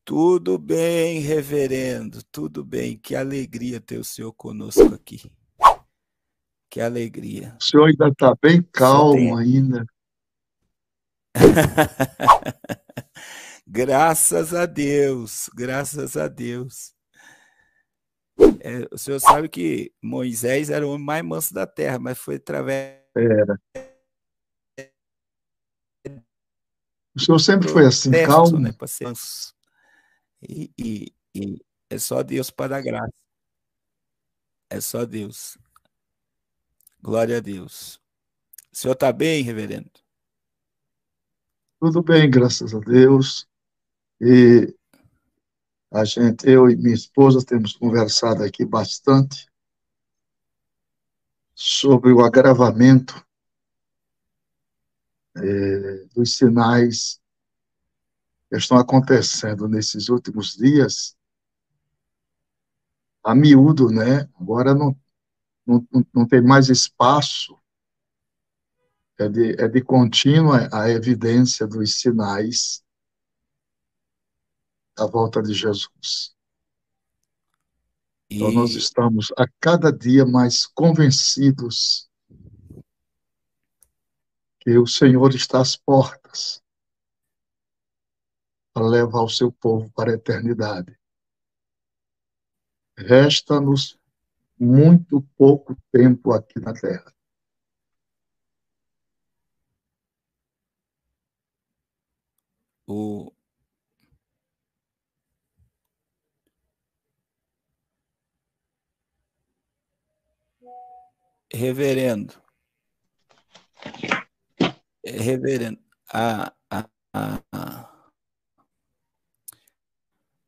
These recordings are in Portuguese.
Tudo bem, reverendo, tudo bem. Que alegria ter o senhor conosco aqui. Que alegria. O senhor ainda está bem O senhor calmo tem. ainda. Graças a Deus, graças a Deus. O senhor sabe que Moisés era o homem mais manso da terra, mas foi através Era. O senhor sempre do foi assim, processo, calmo. né, para ser manso. E é só Deus para dar graça. É só Deus. Glória a Deus. O senhor está bem, reverendo? Tudo bem, graças a Deus. E eu e minha esposa, temos conversado aqui bastante sobre o agravamento dos sinais que estão acontecendo nesses últimos dias, a miúdo, né? Agora não tem mais espaço, é de contínua a evidência dos sinais da volta de Jesus. Então, nós E estamos a cada dia mais convencidos que o Senhor está às portas para levar o seu povo para a eternidade. Resta-nos muito pouco tempo aqui na Terra. o reverendo, reverendo, a, a,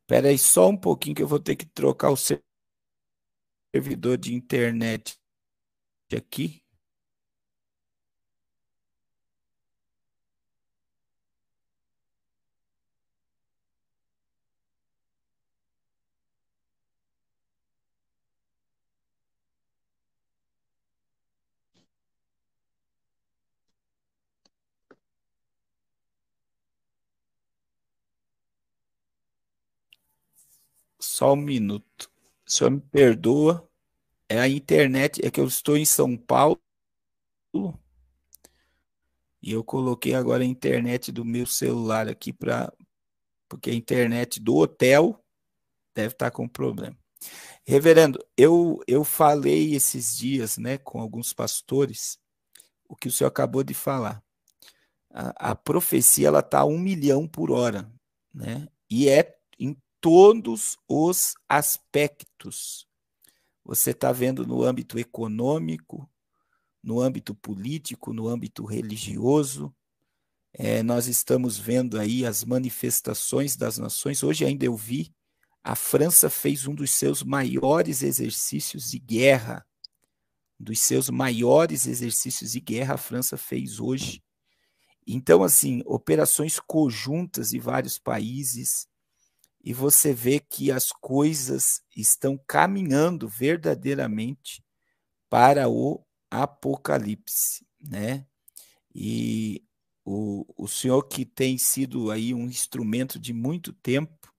espera aí só um pouquinho que eu vou ter que trocar o servidor de internet aqui. Só um minuto. O senhor me perdoa. É a internet, é que eu estou em São Paulo e eu coloquei agora a internet do meu celular aqui porque a internet do hotel deve estar com problema. Reverendo, eu falei esses dias, né, com alguns pastores, o que o senhor acabou de falar. A profecia ela está a 1 milhão por hora, né? E é em todos os aspectos. Você está vendo no âmbito econômico, no âmbito político, no âmbito religioso. Nós estamos vendo aí as manifestações das nações. Hoje ainda eu vi, a França fez um dos seus maiores exercícios de guerra. Um dos seus maiores exercícios de guerra a França fez hoje. Então, assim, operações conjuntas de vários países, e você vê que as coisas estão caminhando verdadeiramente para o apocalipse, né? E o senhor que tem sido aí um instrumento de muito tempo,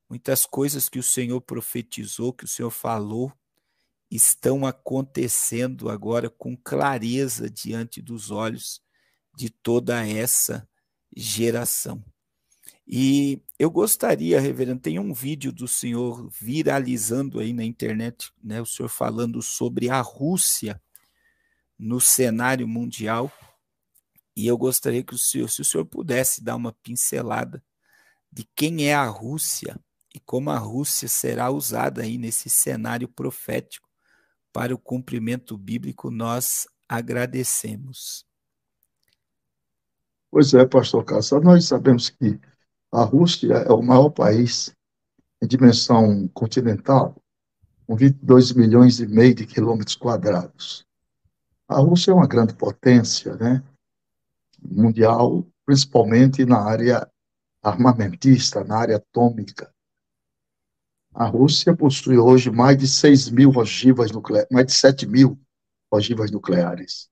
muitas coisas que o senhor profetizou, que o senhor falou, estão acontecendo agora com clareza diante dos olhos de toda essa geração. E eu gostaria, reverendo, tem um vídeo do senhor viralizando aí na internet, né, o senhor falando sobre a Rússia no cenário mundial, e eu gostaria que se o senhor pudesse dar uma pincelada de quem é a Rússia e como a Rússia será usada aí nesse cenário profético para o cumprimento bíblico, nós agradecemos. Pois é, pastor Cássio, nós sabemos que a Rússia é o maior país em dimensão continental, com 22 milhões e meio de quilômetros quadrados. A Rússia é uma grande potência, né, mundial, principalmente na área armamentista, na área atômica. A Rússia possui hoje mais de 6 mil ogivas nucleares, mais de 7 mil ogivas nucleares.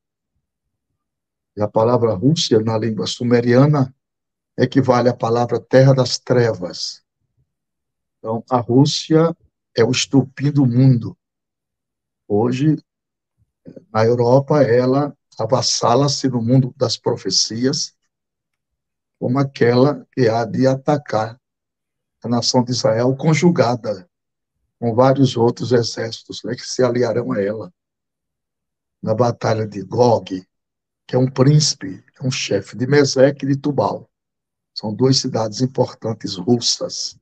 E a palavra Rússia, na língua sumeriana, equivale à palavra terra das trevas. Então, a Rússia é o estupim do mundo. Hoje, na Europa, ela avassala-se no mundo das profecias como aquela que há de atacar a nação de Israel, conjugada com vários outros exércitos, né, que se aliarão a ela. Na batalha de Gog, que é um príncipe, é um chefe de Meseque e de Tubal. São duas cidades importantes russas.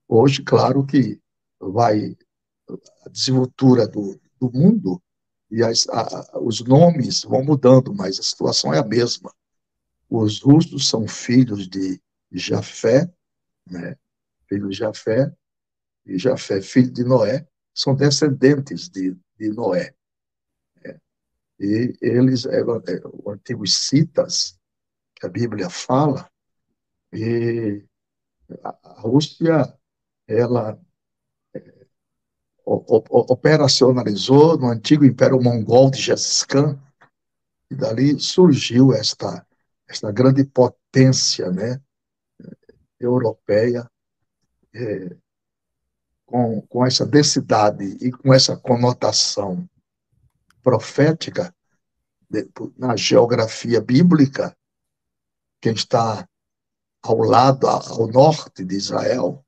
Hoje, claro que vai a desenvoltura do mundo e os nomes vão mudando, mas a situação é a mesma. Os russos são filhos de Jafé, né? Filho de Jafé, e Jafé, filho de Noé, são descendentes de Noé. E eles eram os antigos citas, que a Bíblia fala, e a Rússia, ela operacionalizou no antigo Império Mongol de Gengis Khan, e dali surgiu esta grande potência, né, europeia, com essa densidade e com essa conotação profética na geografia bíblica. Quem está ao lado, ao norte de Israel,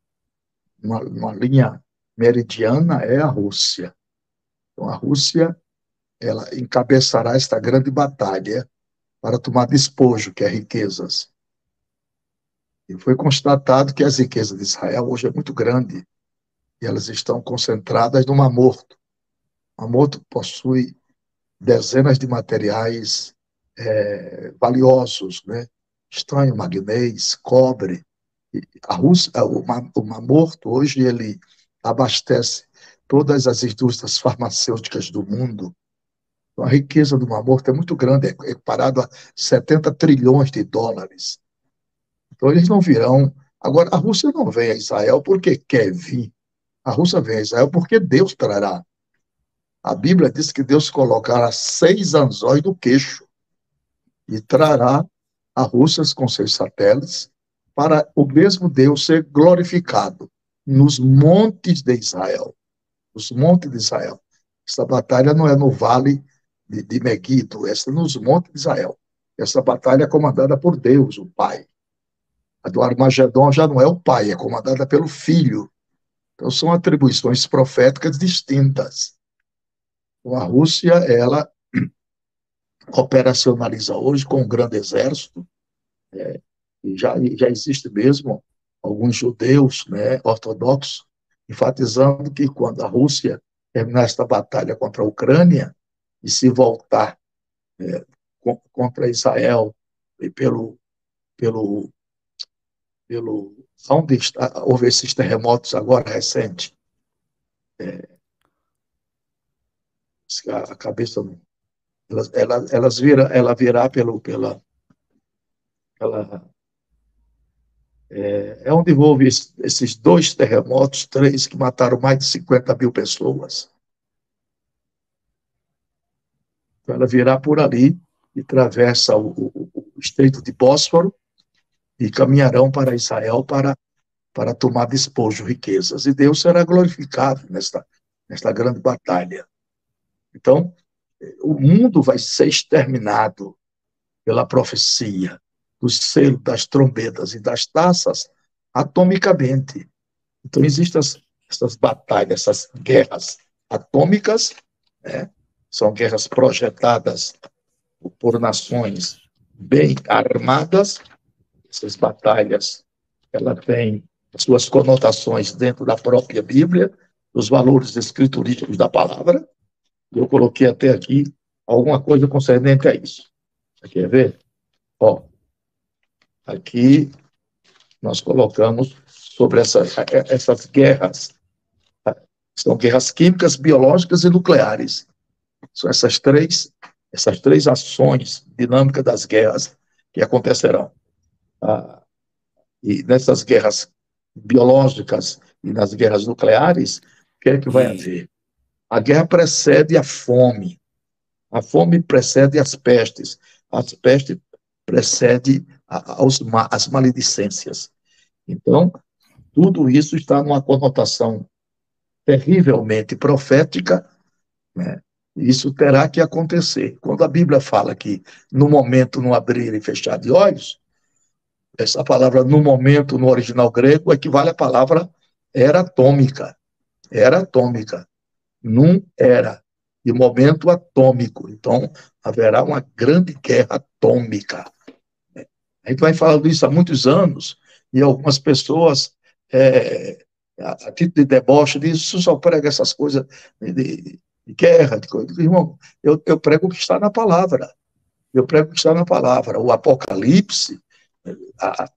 uma linha meridiana, é a Rússia. Então, a Rússia, ela encabeçará esta grande batalha para tomar despojo, que é riquezas. E foi constatado que as riquezas de Israel hoje é muito grande, e elas estão concentradas no Mar Morto. O Mar Morto possui dezenas de materiais valiosos, né? Estanho, magnês, cobre. E a Rússia, o Mar Morto, hoje, ele abastece todas as indústrias farmacêuticas do mundo. Então, a riqueza do Mar Morto é muito grande, é comparado a 70 trilhões de dólares. Então, eles não virão. Agora, a Rússia não vem a Israel porque quer vir. A Rússia vem a Israel porque Deus trará. A Bíblia diz que Deus colocará 6 anzóis no queixo e trará a Rússia com seus satélites para o mesmo Deus ser glorificado nos montes de Israel. Os montes de Israel. Essa batalha não é no vale de Meguido, essa é nos montes de Israel. Essa batalha é comandada por Deus, o Pai. A do Armagedon já não é o Pai, é comandada pelo Filho. Então, são atribuições proféticas distintas. Então, a Rússia, ela operacionaliza hoje com um grande exército, e já existe mesmo alguns judeus, né, ortodoxos, enfatizando que quando a Rússia terminar esta batalha contra a Ucrânia e se voltar contra Israel e pelo onde houve esses terremotos agora recentes, a cabeça ela virá pela é onde houve esses 2 terremotos, 3 que mataram mais de 50 mil pessoas. Então, ela virá por ali e atravessa o Estreito de Bósforo e caminharão para Israel para tomar despojo, riquezas. E Deus será glorificado nesta grande batalha. Então, o mundo vai ser exterminado pela profecia do selo, das trombetas e das taças atomicamente. Então, existem essas batalhas, essas guerras atômicas, né? São guerras projetadas por nações bem armadas. Essas batalhas, ela tem suas conotações dentro da própria Bíblia, os valores escriturísticos da palavra. Eu coloquei até aqui alguma coisa concernente a isso. Você quer ver? Ó, aqui nós colocamos sobre essas guerras. São guerras químicas, biológicas e nucleares. São essas três ações dinâmicas das guerras que acontecerão. E nessas guerras biológicas e nas guerras nucleares, o que é que vai haver? A guerra precede a fome precede as pestes precede as maledicências. Então, tudo isso está numa conotação terrivelmente profética, né? Isso terá que acontecer. Quando a Bíblia fala que no momento no abrir e fechar de olhos, essa palavra no momento no original grego equivale à palavra era atômica. Era atômica. Num era. E momento atômico. Então, haverá uma grande guerra atômica. A gente vai falando isso há muitos anos e algumas pessoas, a título de deboche, dizem, isso só prega essas coisas de guerra, de coisa. Irmão, eu prego o que está na palavra. Eu prego o que está na palavra. O Apocalipse, a,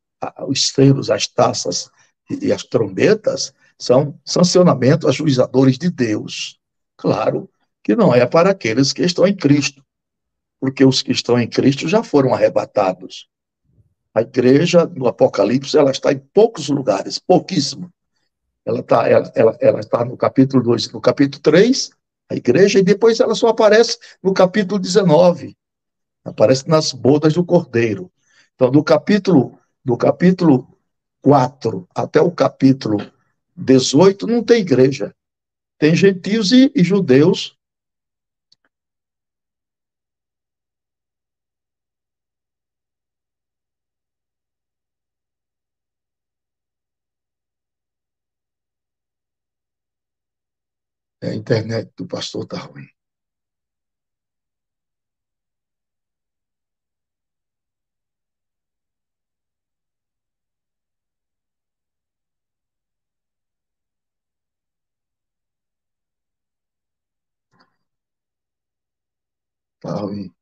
os selos, as taças e as trombetas são sancionamento ajuizadores de Deus. Claro que não é para aqueles que estão em Cristo, porque os que estão em Cristo já foram arrebatados. A igreja, no Apocalipse, ela está em poucos lugares, pouquíssimo. Ela está no capítulo 2, no capítulo 3, a igreja, e depois ela só aparece no capítulo 19. Aparece nas bodas do Cordeiro. Então, do capítulo 4 até o capítulo 18, não tem igreja. Tem gentios e judeus. A internet do pastor está ruim. Está ruim.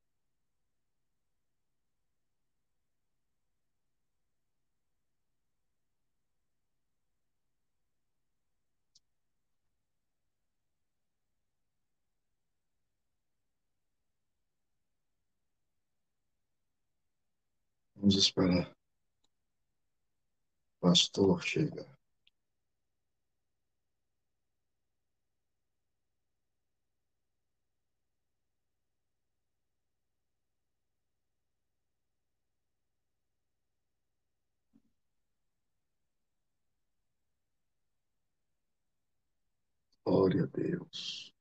Vamos esperar. O pastor chega. Glória a Deus.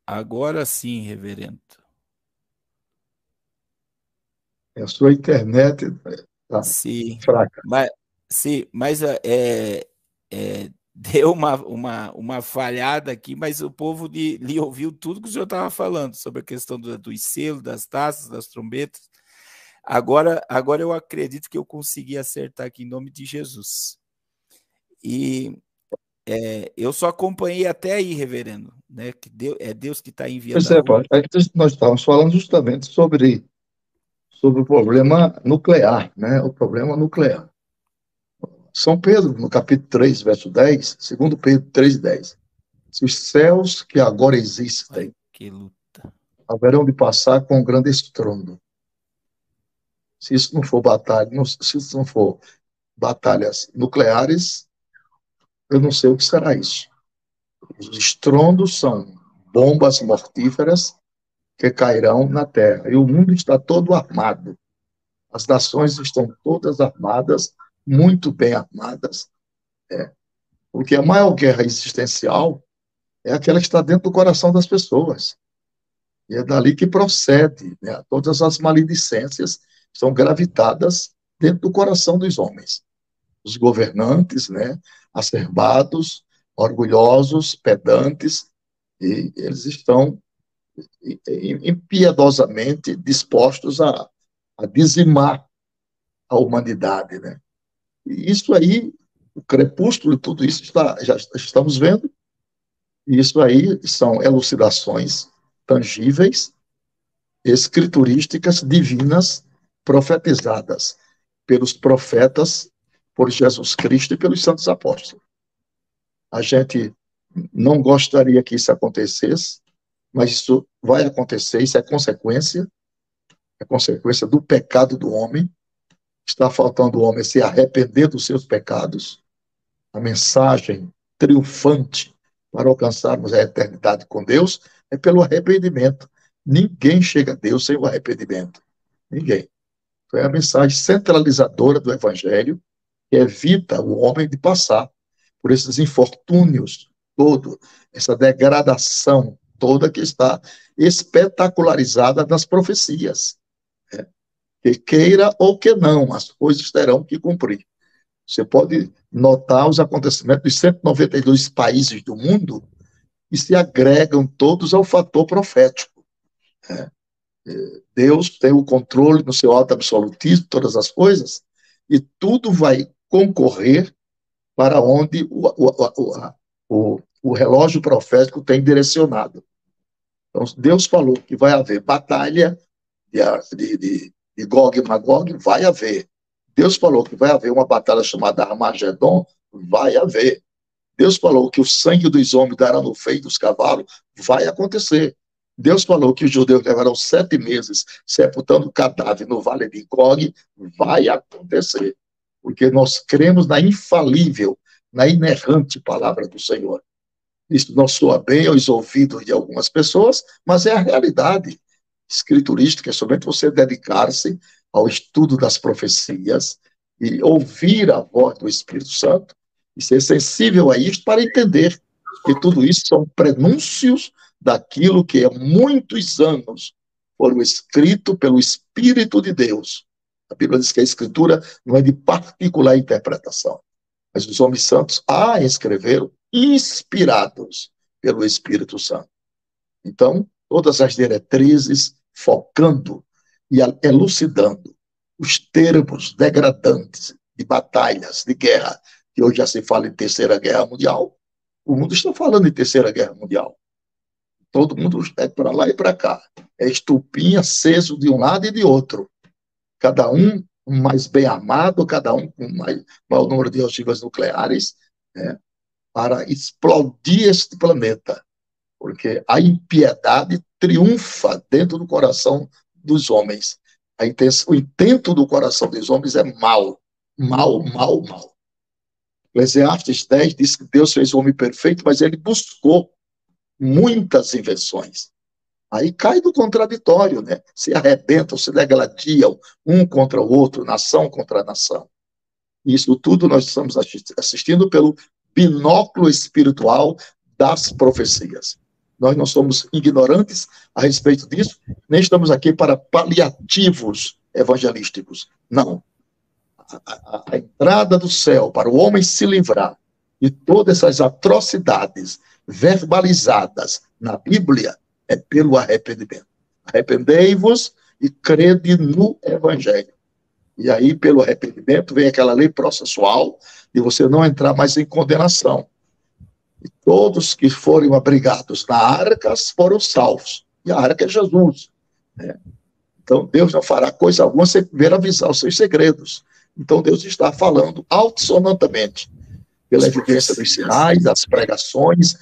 Agora sim, reverendo. A sua internet está Sim, fraca. mas, sim, mas deu uma falhada aqui, mas o povo lhe ouviu tudo que o senhor estava falando sobre a questão dos selos, das taças, das trombetas. Agora eu acredito que eu consegui acertar aqui em nome de Jesus. E eu só acompanhei até aí, reverendo, né? Que é Deus que está enviando Pois a é, luz. nós estávamos falando justamente sobre o problema nuclear, né? O problema nuclear. São Pedro, no capítulo 3, verso 10, segundo Pedro 3:10. Se os céus que agora Ai, existem que luta. haverão de passar com um grande estrondo. Se isso não for batalha, se isso não for batalhas nucleares, eu não sei o que será isso. Os estrondos são bombas mortíferas que cairão na terra. E o mundo está todo armado. As nações estão todas armadas, muito bem armadas, porque a maior guerra existencial é aquela que está dentro do coração das pessoas. E é dali que procede, né? Todas as maledicências estão gravitadas dentro do coração dos homens. Os governantes, né? Acerbados, orgulhosos, pedantes, e eles estão impiedosamente dispostos a dizimar a humanidade, né? E isso aí, o crepúsculo, tudo isso já estamos vendo, e isso aí são elucidações tangíveis, escriturísticas, divinas, profetizadas pelos profetas, por Jesus Cristo e pelos santos apóstolos. A gente não gostaria que isso acontecesse, mas isso vai acontecer, isso é consequência do pecado do homem, está faltando o homem se arrepender dos seus pecados. A mensagem triunfante para alcançarmos a eternidade com Deus é pelo arrependimento. Ninguém chega a Deus sem o arrependimento. Ninguém. Então é a mensagem centralizadora do Evangelho que evita o homem de passar por esses infortúnios todo, essa degradação toda que está espetacularizada nas profecias. Né? Que queira ou que não, as coisas terão que cumprir. Você pode notar os acontecimentos dos 192 países do mundo e se agregam todos ao fator profético. Né? Deus tem o controle no seu alto absolutismo, todas as coisas, e tudo vai concorrer para onde o relógio profético tem direcionado. Então, Deus falou que vai haver batalha de Gog e Magog, vai haver. Deus falou que vai haver uma batalha chamada Armagedon, vai haver. Deus falou que o sangue dos homens dará no freio dos cavalos, vai acontecer. Deus falou que os judeus levarão 7 meses sepultando o cadáver no vale de Gog, vai acontecer. Porque nós cremos na infalível, na inerrante palavra do Senhor. Isso não soa bem aos ouvidos de algumas pessoas, mas é a realidade escriturística, é somente você dedicar-se ao estudo das profecias e ouvir a voz do Espírito Santo e ser sensível a isto para entender que tudo isso são prenúncios daquilo que há muitos anos foram escritos pelo Espírito de Deus. A Bíblia diz que a Escritura não é de particular interpretação, mas os homens santos a escreveram inspirados pelo Espírito Santo. Então, todas as diretrizes focando e elucidando os termos degradantes de batalhas, de guerra, que hoje já se fala em Terceira Guerra Mundial, o mundo está falando em Terceira Guerra Mundial. Todo mundo é para lá e para cá. É estupim aceso de um lado e de outro. Cada um mais bem armado, cada um com maior número de ogivas nucleares, né, para explodir este planeta. Porque a impiedade triunfa dentro do coração dos homens. O intento do coração dos homens é mal. Mal, mal, mal. Eclesiastes 10 diz que Deus fez o homem perfeito, mas ele buscou muitas invenções. Aí cai do contraditório, né? Se arrebentam, se degladiam um contra o outro, nação contra nação. Isso tudo nós estamos assistindo pelo binóculo espiritual das profecias. Nós não somos ignorantes a respeito disso, nem estamos aqui para paliativos evangelísticos. Não. A entrada do céu para o homem se livrar de todas essas atrocidades verbalizadas na Bíblia é pelo arrependimento. Arrependei-vos e crede no Evangelho. E aí, pelo arrependimento, vem aquela lei processual de você não entrar mais em condenação. E todos que forem abrigados na arca foram salvos. E a arca é Jesus. Né? Então, Deus não fará coisa alguma sem primeiro avisar os seus segredos. Então, Deus está falando altissonantemente pela evidência dos sinais, das pregações,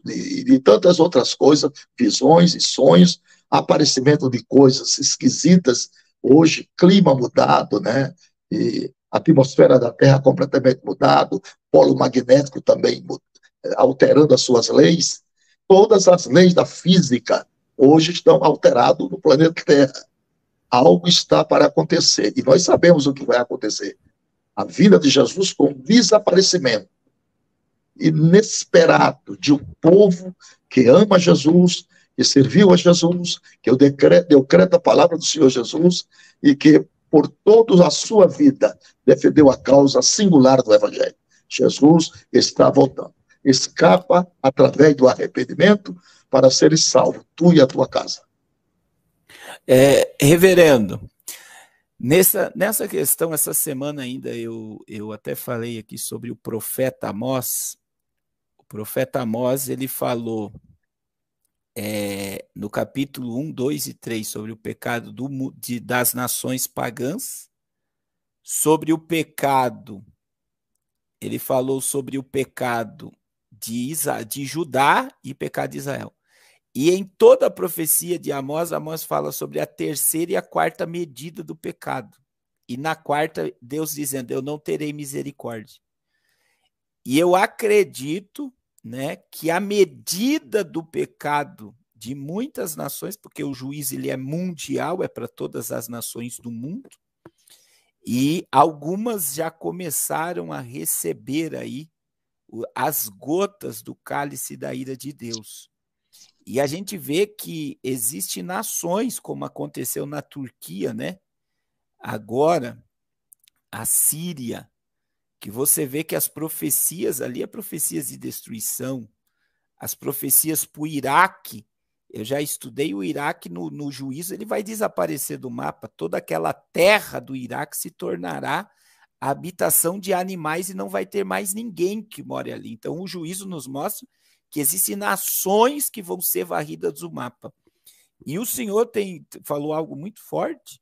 de tantas outras coisas, visões e sonhos, aparecimento de coisas esquisitas, hoje, clima mudado, né? E a atmosfera da Terra completamente mudado, polo magnético também alterando as suas leis. Todas as leis da física hoje estão alteradas no planeta Terra. Algo está para acontecer, e nós sabemos o que vai acontecer. A vinda de Jesus com o desaparecimento inesperado de um povo que ama Jesus, que serviu a Jesus, que decreta a palavra do Senhor Jesus e que, por toda a sua vida, defendeu a causa singular do Evangelho. Jesus está voltando. Escapa através do arrependimento para seres salvo, tu e a tua casa. Reverendo, nessa questão, essa semana ainda eu até falei aqui sobre o profeta Amós. O profeta Amós, ele falou no capítulo 1, 2 e 3 sobre o pecado das nações pagãs, sobre o pecado, ele falou sobre o pecado de Judá e pecado de Israel. E em toda a profecia de Amós, Amós fala sobre a terceira e a quarta medida do pecado. e na quarta, Deus dizendo, eu não terei misericórdia. E eu acredito, né, que a medida do pecado de muitas nações, porque o juízo ele é mundial, é para todas as nações do mundo, e algumas já começaram a receber aí as gotas do cálice da ira de Deus. E a gente vê que existem nações, como aconteceu na Turquia, né? Agora, a Síria, que você vê que as profecias ali, é profecias de destruição, as profecias para o Iraque, eu já estudei o Iraque no juízo, ele vai desaparecer do mapa, toda aquela terra do Iraque se tornará a habitação de animais e não vai ter mais ninguém que more ali. Então, o juízo nos mostra que existem nações que vão ser varridas do mapa. E o Senhor falou algo muito forte,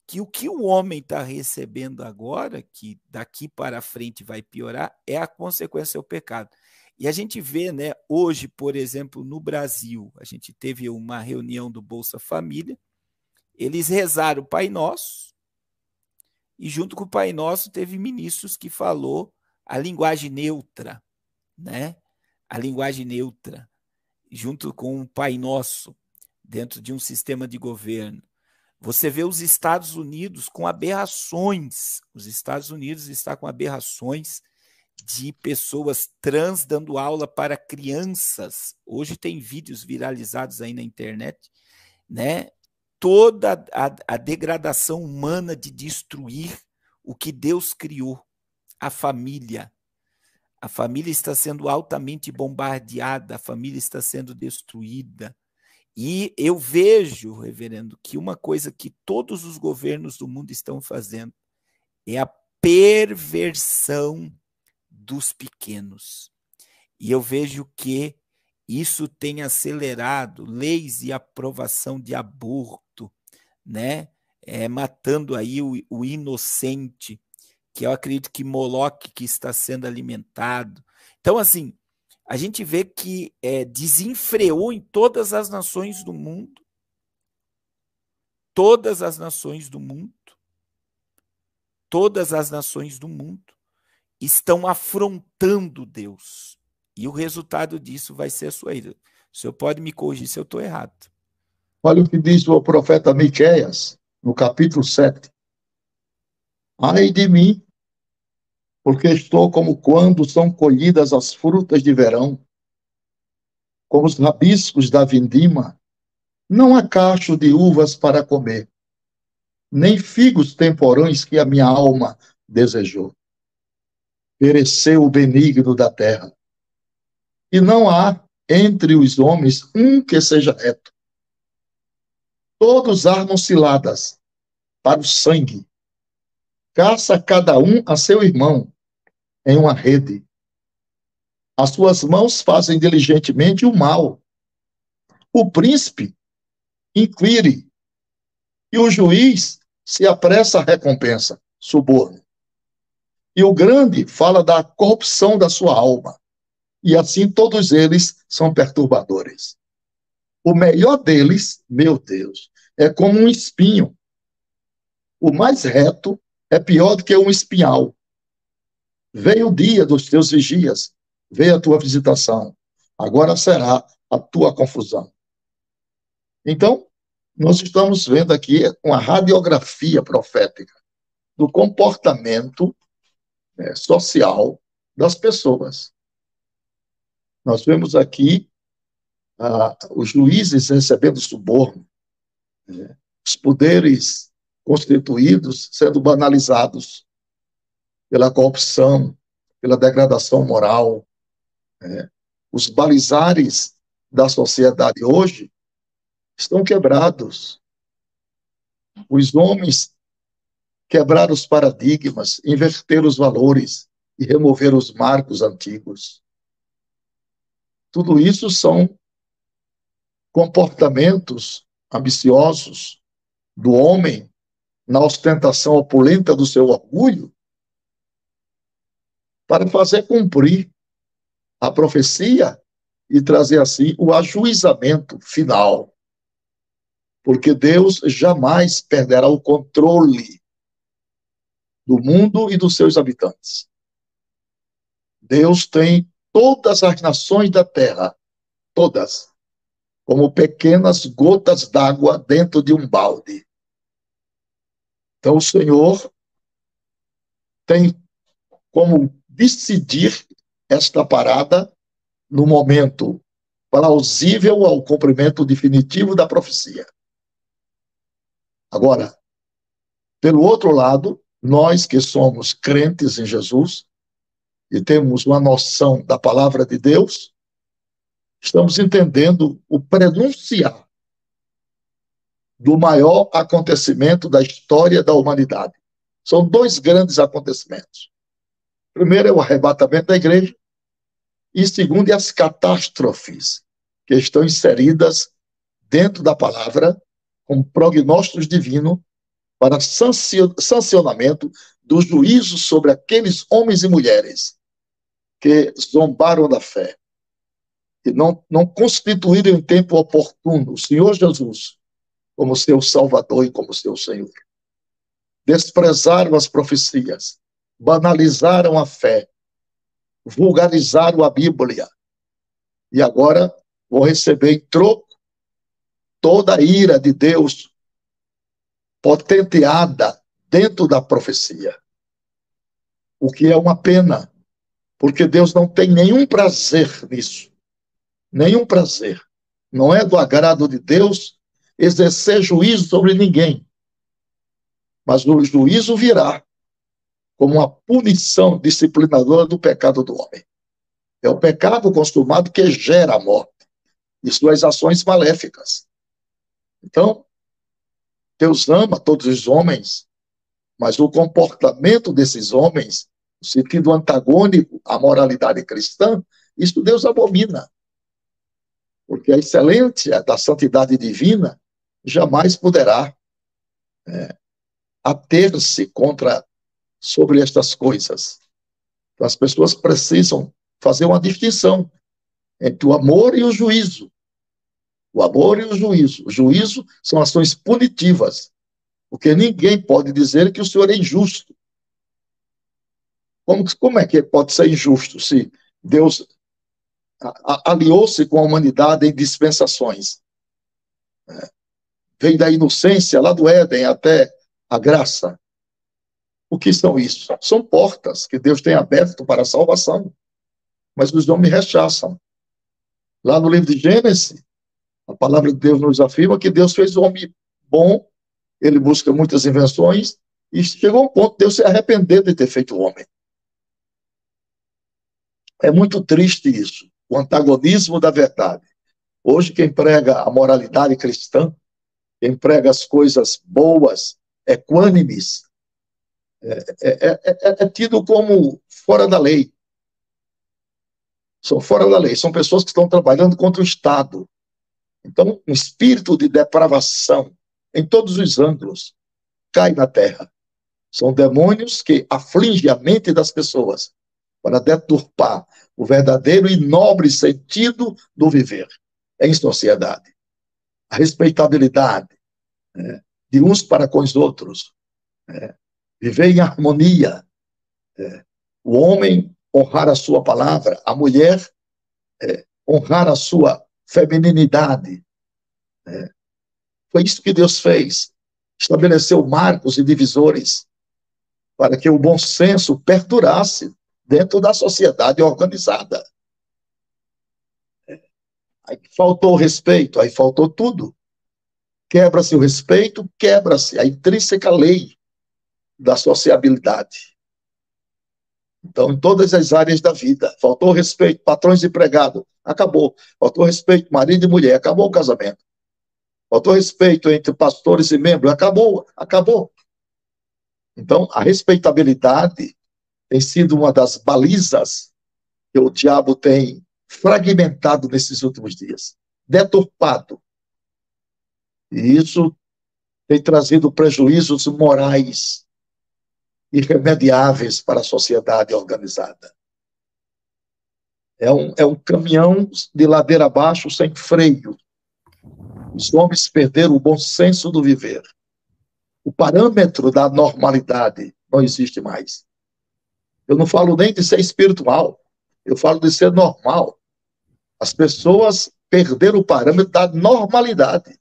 que o que o homem está recebendo agora, que daqui para frente vai piorar, é a consequência do pecado. E a gente vê, né, hoje, por exemplo, no Brasil, a gente teve uma reunião do Bolsa Família, eles rezaram o Pai Nosso, e junto com o Pai Nosso teve ministros que falou a linguagem neutra, né? A linguagem neutra, junto com o Pai Nosso, dentro de um sistema de governo. Você vê os Estados Unidos com aberrações. Os Estados Unidos está com aberrações de pessoas trans dando aula para crianças. Hoje tem vídeos viralizados aí na internet, né? Toda a degradação humana de destruir o que Deus criou, a família. A família está sendo altamente bombardeada, a família está sendo destruída. E eu vejo, reverendo, que uma coisa que todos os governos do mundo estão fazendo é a perversão dos pequenos. E eu vejo que isso tem acelerado leis de aprovação de aborto, né? Matando aí o inocente, que eu acredito que Moloque que está sendo alimentado. Então, assim, a gente vê que desenfreou em todas as nações do mundo, todas as nações do mundo, todas as nações do mundo estão afrontando Deus. E o resultado disso vai ser a sua ira. O senhor pode me corrigir se eu estou errado. Olha o que diz o profeta Miqueias, no capítulo 7. Ai de mim, porque estou como quando são colhidas as frutas de verão, como os rabiscos da vindima. Não há cacho de uvas para comer, nem figos temporões que a minha alma desejou. Pereceu o benigno da terra, e não há entre os homens um que seja reto. Todos armam ciladas para o sangue. Caça cada um a seu irmão em uma rede. As suas mãos fazem diligentemente o mal. O príncipe inquire, e o juiz se apressa à recompensa, suborno. E o grande fala da corrupção da sua alma. E assim todos eles são perturbadores. O melhor deles, meu Deus, é como um espinho. O mais reto é pior do que um espinhal. Veio o dia dos teus vigias, veio a tua visitação. Agora será a tua confusão. Então, nós estamos vendo aqui uma radiografia profética do comportamento social das pessoas. Nós vemos aqui os juízes recebendo suborno, os poderes constituídos sendo banalizados pela corrupção, pela degradação moral. Os balizares da sociedade hoje estão quebrados. Os homens quebraram os paradigmas, inverteram os valores e removeram os marcos antigos. Tudo isso são comportamentos ambiciosos do homem na ostentação opulenta do seu orgulho para fazer cumprir a profecia e trazer assim o ajuizamento final. Porque Deus jamais perderá o controle do mundo e dos seus habitantes. Deus tem todas as nações da terra, todas, como pequenas gotas d'água dentro de um balde. Então, o Senhor tem como decidir esta parada no momento plausível ao cumprimento definitivo da profecia. Agora, pelo outro lado, nós que somos crentes em Jesus e temos uma noção da palavra de Deus, estamos entendendo o prenunciar do maior acontecimento da história da humanidade. São dois grandes acontecimentos. Primeiro é o arrebatamento da igreja e segundo é as catástrofes que estão inseridas dentro da palavra com prognósticos divinos para sancionamento do juízo sobre aqueles homens e mulheres que zombaram da fé e não constituíram em tempo oportuno o Senhor Jesus como seu Salvador e como seu Senhor. Desprezaram as profecias, banalizaram a fé, vulgarizaram a Bíblia e agora vão receber em troco toda a ira de Deus potenteada dentro da profecia. O que é uma pena, porque Deus não tem nenhum prazer nisso. Nenhum prazer. Não é do agrado de Deus exercer juízo sobre ninguém. Mas o juízo virá como uma punição disciplinadora do pecado do homem. É o pecado consumado que gera a morte e suas ações maléficas. Então, Deus ama todos os homens, mas o comportamento desses homens, no sentido antagônico à moralidade cristã, isso Deus abomina. Porque a excelência da santidade divina jamais poderá ater-se sobre estas coisas. Então, as pessoas precisam fazer uma distinção entre o amor e o juízo. O amor e o juízo. O juízo são ações punitivas, porque ninguém pode dizer que o Senhor é injusto. Como é que pode ser injusto se Deus aliou-se com a humanidade em dispensações? Vem da inocência, lá do Éden, até a graça. O que são isso? São portas que Deus tem aberto para a salvação, mas os homens rechaçam. Lá no livro de Gênesis, a palavra de Deus nos afirma que Deus fez o homem bom, ele busca muitas invenções, e chegou a um ponto de Deus se arrepender de ter feito o homem. É muito triste isso, o antagonismo da verdade. Hoje, quem prega a moralidade cristã, quem prega as coisas boas, equânimes, é tido como fora da lei. São fora da lei, são pessoas que estão trabalhando contra o Estado. Então, um espírito de depravação, em todos os ângulos, cai na terra. São demônios que afligem a mente das pessoas para deturpar o verdadeiro e nobre sentido do viver em sociedade. A respeitabilidade de uns para com os outros. Viver em harmonia. O homem honrar a sua palavra, a mulher honrar a sua femininidade. Foi isso que Deus fez. Estabeleceu marcos e divisores para que o bom senso perdurasse dentro da sociedade organizada. Aí faltou o respeito, aí faltou tudo. Quebra-se o respeito, quebra-se a intrínseca lei da sociabilidade. Então, em todas as áreas da vida, faltou o respeito, patrões e empregados, acabou. Faltou o respeito, marido e mulher, acabou o casamento. Faltou respeito entre pastores e membros, acabou. Então, a respeitabilidade tem sido uma das balizas que o diabo tem fragmentado nesses últimos dias, deturpado. E isso tem trazido prejuízos morais irremediáveis para a sociedade organizada. É um caminhão de ladeira abaixo sem freio. Os homens perderam o bom senso do viver. O parâmetro da normalidade não existe mais. Eu não falo nem de ser espiritual, eu falo de ser normal. As pessoas perderam o parâmetro da normalidade.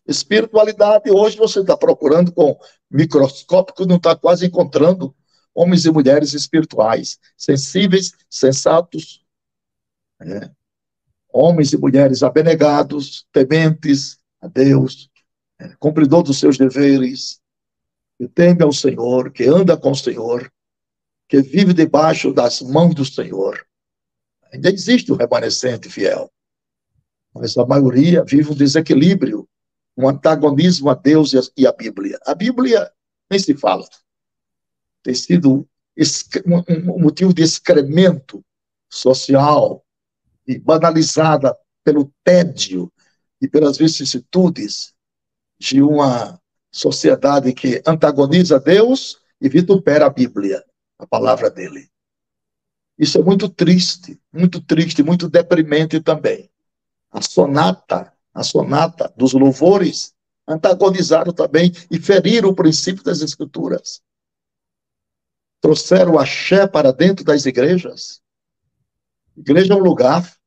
Espiritualidade, hoje você está procurando com microscópio, não está quase encontrando homens e mulheres espirituais, sensíveis, sensatos, né? Homens e mulheres abnegados, tementes a Deus, cumpridor dos seus deveres, que teme ao Senhor, que anda com o Senhor, que vive debaixo das mãos do Senhor. Ainda existe o remanescente fiel, mas a maioria vive um desequilíbrio, um antagonismo a Deus e a Bíblia. A Bíblia nem se fala. Tem sido um motivo de excremento social e banalizada pelo tédio e pelas vicissitudes de uma sociedade que antagoniza Deus e vitupera a Bíblia, a palavra dele. Isso é muito triste, muito deprimente também. A sonata dos louvores antagonizaram também e feriram o princípio das Escrituras. Trouxeram o axé para dentro das igrejas. Igreja é um lugar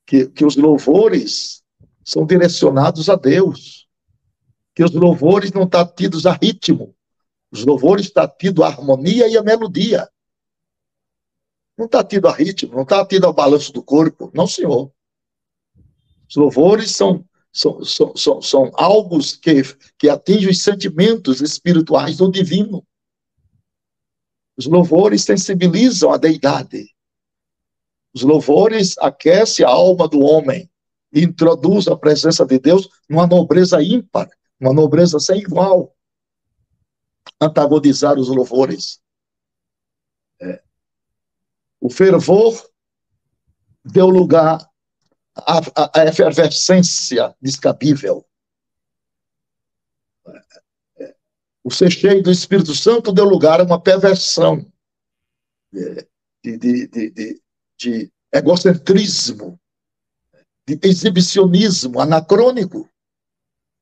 que os louvores são direcionados a Deus, que os louvores não estão tidos a ritmo, os louvores estão tidos a harmonia e a melodia. Não está tido a ritmo, não está tido ao balanço do corpo, não, senhor. Os louvores são algo que atingem os sentimentos espirituais do divino. Os louvores sensibilizam a deidade. Os louvores aquecem a alma do homem e introduzem a presença de Deus numa nobreza ímpar, uma nobreza sem igual. Antagonizar os louvores. O fervor deu lugar à efervescência descabível. O ser cheio do Espírito Santo deu lugar a uma perversão de egocentrismo, de exibicionismo anacrônico,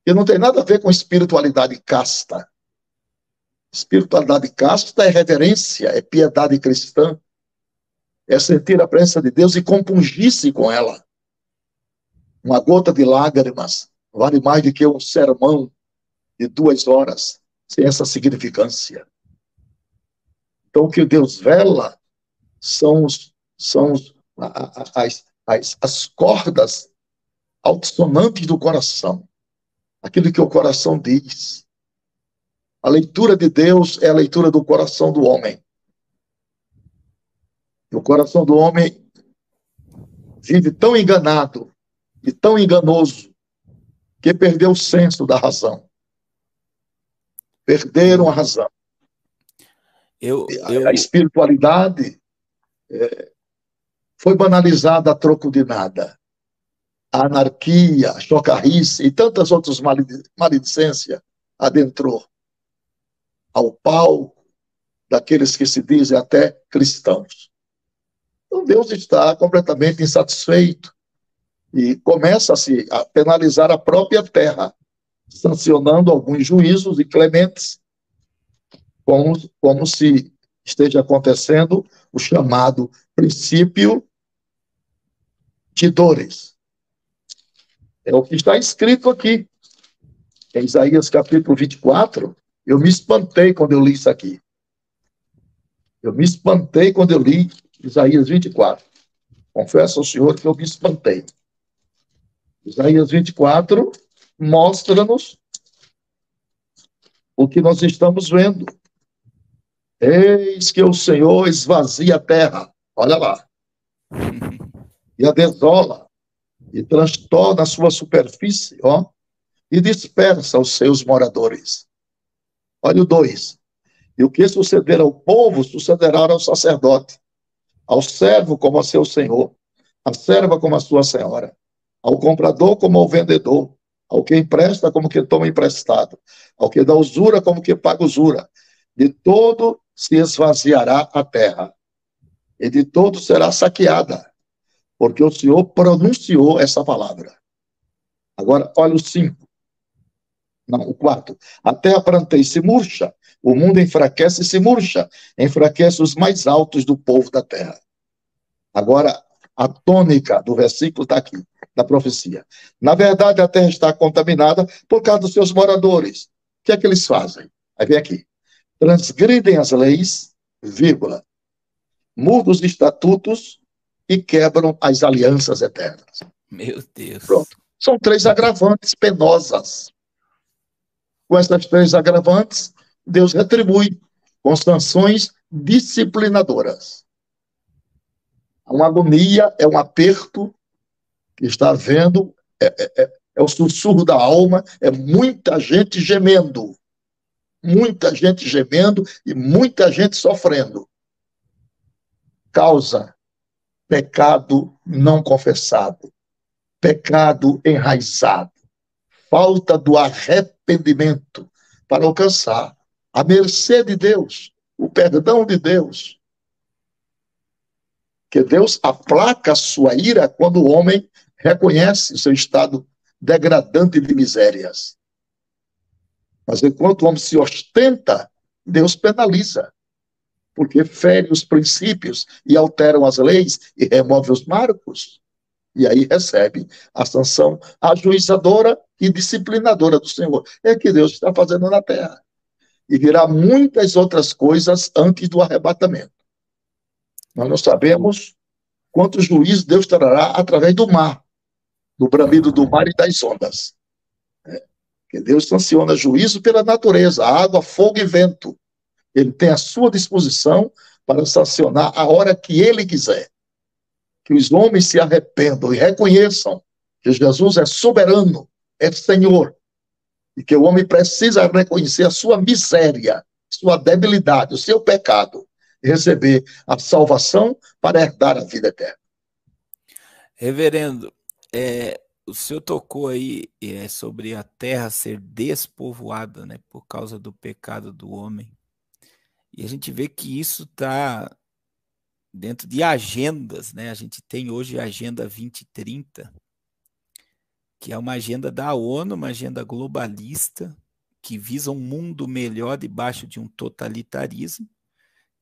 que não tem nada a ver com espiritualidade casta. Espiritualidade casta é reverência, é piedade cristã, é sentir a presença de Deus e compungir-se com ela. Uma gota de lágrimas vale mais do que um sermão de 2 horas, sem essa significância. Então, o que Deus vela são as cordas altissonantes do coração, aquilo que o coração diz. A leitura de Deus é a leitura do coração do homem. E o coração do homem vive tão enganado e tão enganoso que perdeu o senso da razão. Perderam a razão. A espiritualidade foi banalizada a troco de nada. A anarquia, a chocarrice e tantas outras maledicências adentrou ao palco daqueles que se dizem até cristãos. Então Deus está completamente insatisfeito e começa-se a penalizar a própria terra, sancionando alguns juízos inclementes, como se esteja acontecendo o chamado princípio de dores. É o que está escrito aqui, em Isaías capítulo 24. Eu me espantei quando eu li isso aqui. Eu me espantei quando eu li Isaías 24. Confesso ao Senhor que eu me espantei. Isaías 24 mostra-nos o que nós estamos vendo. Eis que o Senhor esvazia a terra, olha lá, e a desola, e transtorna a sua superfície, e dispersa os seus moradores. Olha o 2. E o que suceder ao povo, sucederá ao sacerdote, ao servo como a seu senhor, à serva como a sua senhora, ao comprador como ao vendedor, ao que empresta como que toma emprestado, ao que dá usura como que paga usura. De todo se esvaziará a terra, e de todo será saqueada, porque o Senhor pronunciou essa palavra. Agora, olha o 5. Não, o quarto. A terra pranteia e se murcha, o mundo enfraquece e se murcha, enfraquece os mais altos do povo da terra. Agora, a tônica do versículo está aqui, da profecia. Na verdade, a terra está contaminada por causa dos seus moradores. O que é que eles fazem? Aí vem aqui. Transgridem as leis, vírgula, mudam os estatutos e quebram as alianças eternas. Meu Deus. Pronto. São três agravantes penosas. Com essas três agravantes, Deus retribui com sanções disciplinadoras. Uma agonia, é um aperto que está havendo, é o sussurro da alma, é muita gente gemendo. Muita gente gemendo e muita gente sofrendo. Causa pecado não confessado, pecado enraizado, falta do arrependimento para alcançar a mercê de Deus, o perdão de Deus. Que Deus aplaca a sua ira quando o homem reconhece o seu estado degradante de misérias. Mas enquanto o homem se ostenta, Deus penaliza, porque fere os princípios e alteram as leis e remove os marcos. E aí recebe a sanção ajuizadora e disciplinadora do Senhor. É o que Deus está fazendo na terra. E virá muitas outras coisas antes do arrebatamento. Nós não sabemos quanto juízo Deus trará através do mar, do bramido do mar e das ondas. Que Deus sanciona juízo pela natureza, água, fogo e vento. Ele tem à sua disposição para sancionar a hora que ele quiser. Que os homens se arrependam e reconheçam que Jesus é soberano, é Senhor, e que o homem precisa reconhecer a sua miséria, sua debilidade, o seu pecado, e receber a salvação para herdar a vida eterna. Reverendo, o senhor tocou aí sobre a terra ser despovoada, né, por causa do pecado do homem. E a gente vê que isso está dentro de agendas, né? A gente tem hoje a Agenda 2030, que é uma agenda da ONU, uma agenda globalista, que visa um mundo melhor debaixo de um totalitarismo.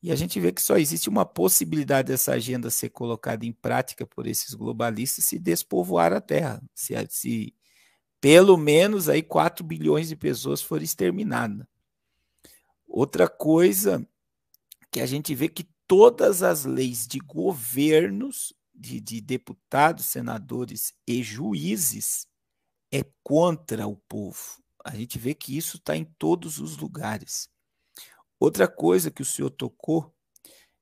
E a gente vê que só existe uma possibilidade dessa agenda ser colocada em prática por esses globalistas se despovoar a Terra, se pelo menos aí 4 bilhões de pessoas forem exterminadas. Outra coisa que a gente vê que todas as leis de governos, de deputados, senadores e juízes é contra o povo. A gente vê que isso está em todos os lugares. Outra coisa que o senhor tocou,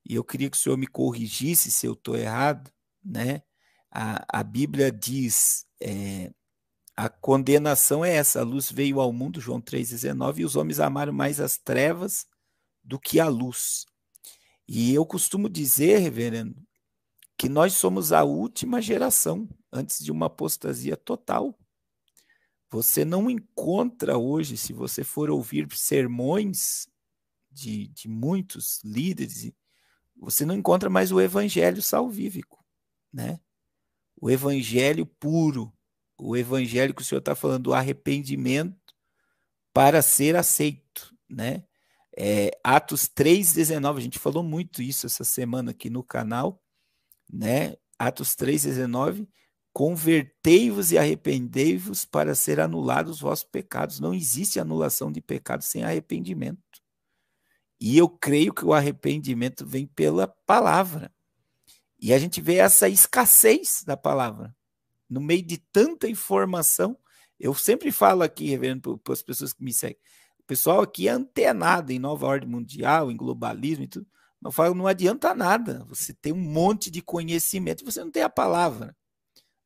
e eu queria que o senhor me corrigisse se eu estou errado, né? A Bíblia diz, a condenação é essa, a luz veio ao mundo, João 3,19, e os homens amaram mais as trevas do que a luz. E eu costumo dizer, reverendo, que nós somos a última geração antes de uma apostasia total. Você não encontra hoje, se você for ouvir sermões de muitos líderes, você não encontra mais o evangelho salvífico, né? O evangelho puro, o evangelho que o senhor está falando, do arrependimento para ser aceito, né? Atos 3,19, a gente falou muito isso essa semana aqui no canal, né? Atos 3,19, convertei-vos e arrependei-vos para ser anulados os vossos pecados. Não existe anulação de pecado sem arrependimento. E eu creio que o arrependimento vem pela palavra. E a gente vê essa escassez da palavra. No meio de tanta informação, eu sempre falo aqui, reverendo, para as pessoas que me seguem, o pessoal aqui é antenado em nova ordem mundial, em globalismo e tudo. Eu falo, não adianta nada. Você tem um monte de conhecimento e você não tem a palavra,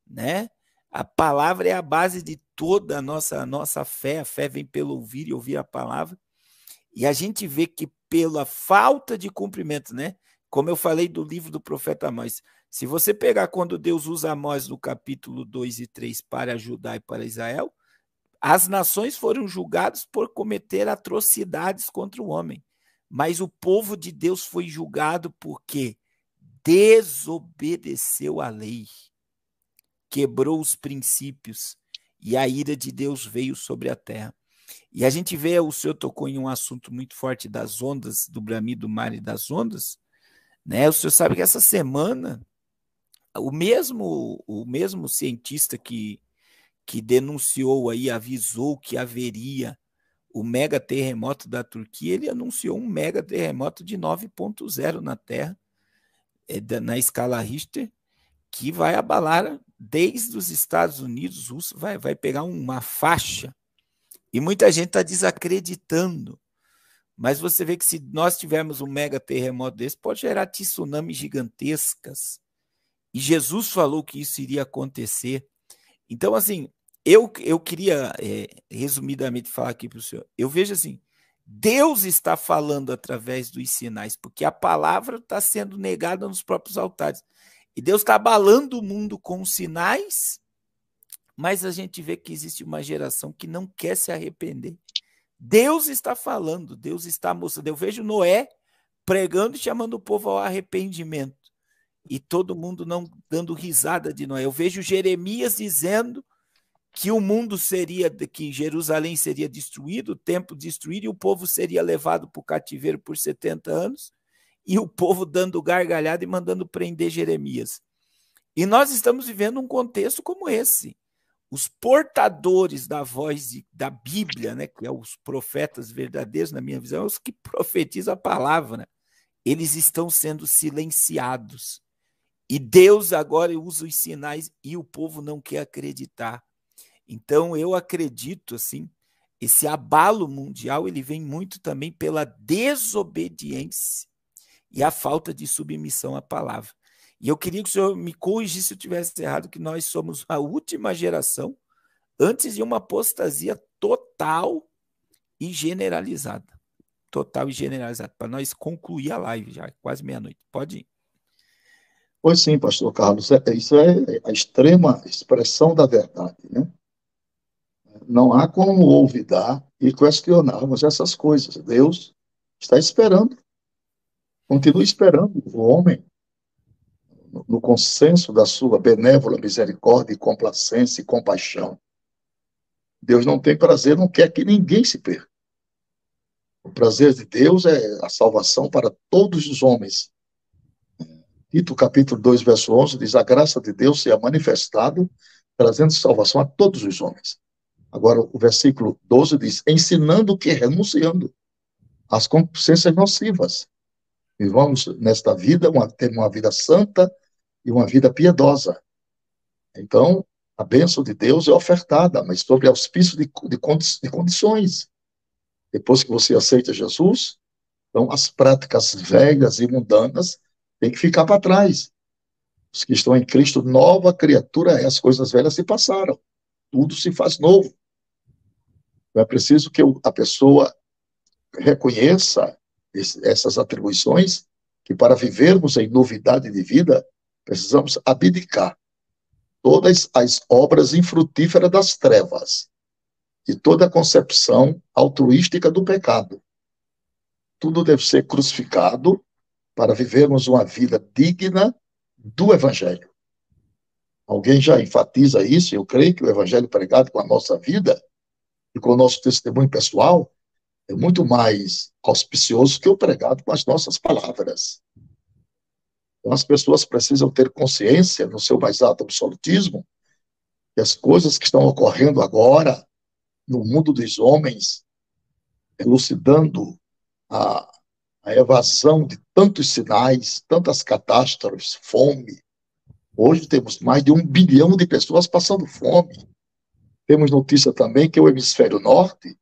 né? A palavra é a base de toda a nossa fé. A fé vem pelo ouvir e ouvir a palavra. E a gente vê que pela falta de cumprimento, né? Como eu falei do livro do profeta Amós, se você pegar quando Deus usa Amós no capítulo 2 e 3 para Judá e para Israel, as nações foram julgadas por cometer atrocidades contra o homem. Mas o povo de Deus foi julgado porque desobedeceu a lei, quebrou os princípios, e a ira de Deus veio sobre a terra. E a gente vê, o senhor tocou em um assunto muito forte das ondas, do bramido do mar e das ondas, né? O senhor sabe que essa semana, o mesmo cientista que denunciou aí, avisou que haveria o mega terremoto da Turquia, ele anunciou um mega terremoto de 9,0 na Terra, na escala Richter, que vai abalar desde os Estados Unidos, Rússia, vai pegar uma faixa. E muita gente está desacreditando. Mas você vê que se nós tivermos um mega terremoto desse, pode gerar tsunamis gigantescas. E Jesus falou que isso iria acontecer. Então, assim, eu queria, resumidamente, falar aqui para o senhor. Eu vejo assim, Deus está falando através dos sinais, porque a palavra está sendo negada nos próprios altares. E Deus está abalando o mundo com sinais, mas a gente vê que existe uma geração que não quer se arrepender. Deus está falando, Deus está mostrando. Eu vejo Noé pregando e chamando o povo ao arrependimento. E todo mundo não dando risada de Noé. Eu vejo Jeremias dizendo que o mundo seria, que Jerusalém seria destruído, o templo destruído, e o povo seria levado para o cativeiro por 70 anos, e o povo dando gargalhada e mandando prender Jeremias. E nós estamos vivendo um contexto como esse. Os portadores da voz da Bíblia, né, que é os profetas verdadeiros, na minha visão, os que profetizam a palavra, eles estão sendo silenciados. E Deus agora usa os sinais e o povo não quer acreditar. Então, eu acredito, assim, esse abalo mundial, ele vem muito também pela desobediência e a falta de submissão à palavra. E eu queria que o senhor me corrigisse se eu tivesse errado, que nós somos a última geração antes de uma apostasia total e generalizada. Total e generalizada. Para nós concluir a live já, quase meia-noite. Pode ir. Pois sim, pastor Carlos, isso é a extrema expressão da verdade, né? Não há como olvidar e questionarmos essas coisas. Deus está esperando, continua esperando o homem no consenso da sua benévola misericórdia, complacência e compaixão. Deus não tem prazer, não quer que ninguém se perca. O prazer de Deus é a salvação para todos os homens. Tito, capítulo 2, verso 11, diz: a graça de Deus se é manifestado, trazendo salvação a todos os homens. Agora, o versículo 12 diz: ensinando que renunciando às concupiscências nocivas. E vamos, nesta vida, ter uma vida santa e uma vida piedosa. Então, a bênção de Deus é ofertada, mas sob auspício de condições. Depois que você aceita Jesus, então as práticas velhas e mundanas têm que ficar para trás. Os que estão em Cristo, nova criatura é, as coisas velhas se passaram. Tudo se faz novo. É preciso que a pessoa reconheça essas atribuições, que para vivermos em novidade de vida, precisamos abdicar todas as obras infrutíferas das trevas e toda a concepção altruística do pecado. Tudo deve ser crucificado para vivermos uma vida digna do Evangelho. Alguém já enfatiza isso, eu creio que o Evangelho pregado com a nossa vida e com o nosso testemunho pessoal é muito mais auspicioso que o pregado com as nossas palavras. Então, as pessoas precisam ter consciência, no seu mais alto absolutismo, que as coisas que estão ocorrendo agora no mundo dos homens, elucidando a evasão de tantos sinais, tantas catástrofes, fome. Hoje temos mais de 1 bilhão de pessoas passando fome. Temos notícia também que o hemisfério norte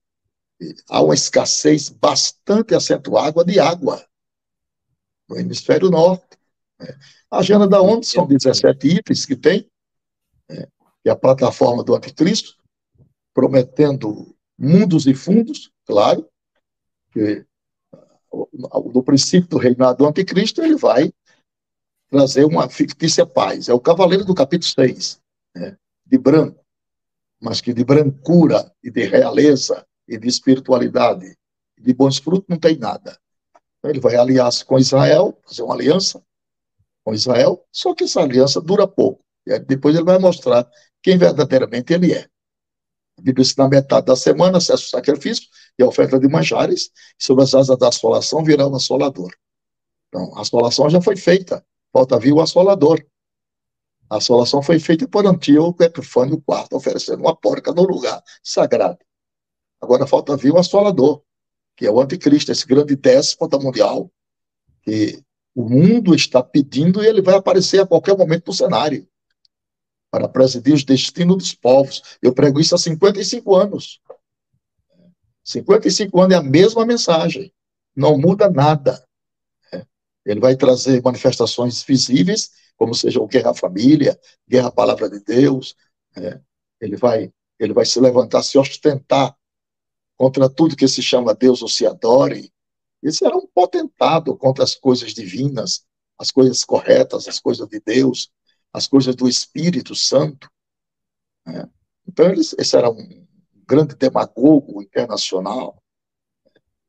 há uma escassez bastante acentuada de água no hemisfério norte. A agenda da ONU são 17 itens que tem, que é a plataforma do anticristo, prometendo mundos e fundos, claro, que no princípio do reinado do anticristo ele vai trazer uma fictícia paz. É o cavaleiro do capítulo 6, né, de branco, mas que de brancura e de realeza e de espiritualidade e de bons frutos não tem nada. Então, ele vai aliar-se com Israel, fazer uma aliança com Israel, só que essa aliança dura pouco. E depois ele vai mostrar quem verdadeiramente ele é. A Bíblia diz que na metade da semana cessa o sacrifício e a oferta de manjares, e sobre as asas da assolação virá o assolador. Então, a assolação já foi feita, falta vir o assolador. A assolação foi feita por Antíoco Epifânio IV, oferecendo uma porca no lugar sagrado. Agora falta vir o assolador, que é o anticristo, esse grande déspota mundial, que o mundo está pedindo, e ele vai aparecer a qualquer momento no cenário, para presidir os destinos dos povos. Eu prego isso há 55 anos. 55 anos é a mesma mensagem, não muda nada. Ele vai trazer manifestações visíveis, como seja o Guerra à Família, Guerra à Palavra de Deus. Ele vai se levantar, se ostentar contra tudo que se chama Deus ou se adore. Ele será um potentado contra as coisas divinas, as coisas corretas, as coisas de Deus, as coisas do Espírito Santo. Então, ele será um grande demagogo internacional,